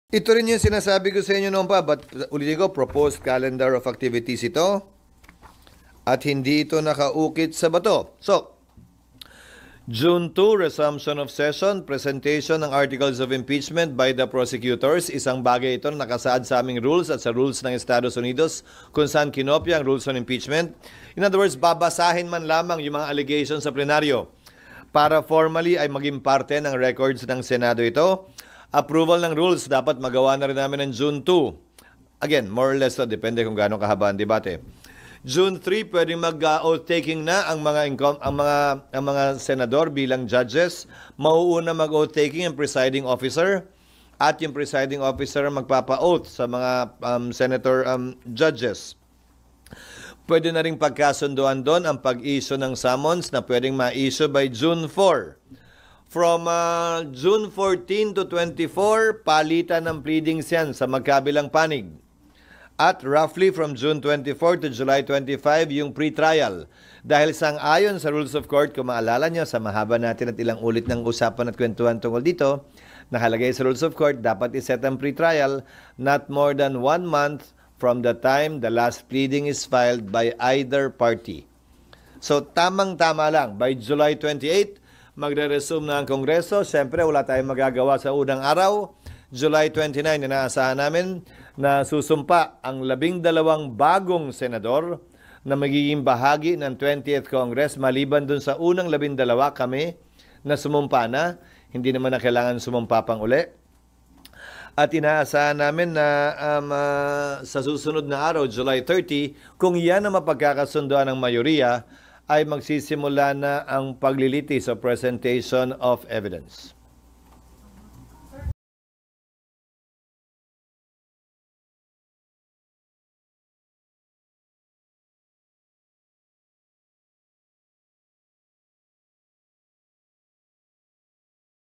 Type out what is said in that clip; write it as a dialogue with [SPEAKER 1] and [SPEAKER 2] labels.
[SPEAKER 1] Ito rin yung sinasabi ko sa inyo noon pa, but ulitin ko, proposed calendar of activities ito at hindi ito nakaukit sa bato. So, June 2, resumption of session, presentation ng articles of impeachment by the prosecutors. Isang bagay ito na nakasaad sa aming rules at sa rules ng Estados Unidos kung saan kinopya ang rules on impeachment. In other words, babasahin man lamang yung mga allegations sa plenaryo para formally ay maging parte ng records ng Senado ito. Approval ng rules dapat magawa na rin namin ng June 2. Again, more or less, depende kung gaano kahaba ang debate. June 3, pwedeng mag-oath taking na ang mga senador bilang judges. Mauuna mag-oath taking ang presiding officer at yung presiding officer magpapa-oath sa mga senator judges. Pwede na ring pagkasunduan doon ang pag-issue ng summons na pwedeng ma-issue by June 4. From June 14 to 24, palitan ng pleadings yan sa magkabilang panig. At roughly from June 24 to July 25, yung pre-trial. Dahil sang-ayon sa Rules of Court, kung maalala nyo, sa mahaba natin at ilang ulit ng usapan at kwentuhan tungkol dito, nakalagay sa Rules of Court, dapat iset ang pre-trial not more than 1 month from the time the last pleading is filed by either party. So, tamang-tama lang. By July 28, magre-resume na ang Kongreso. Siyempre, wala tayong magagawa sa unang araw. July 29, inaasahan namin na susumpa ang 12 bagong senador na magiging bahagi ng 20th Congress maliban dun sa unang 12 kami na sumumpa na. Hindi naman na kailangan sumumpa pang uli. At inaasahan namin na sa susunod na araw, July 30, kung yan ang mapagkakasunduan ng mayoriya, ay magsisimula na ang paglilitis o presentation of evidence.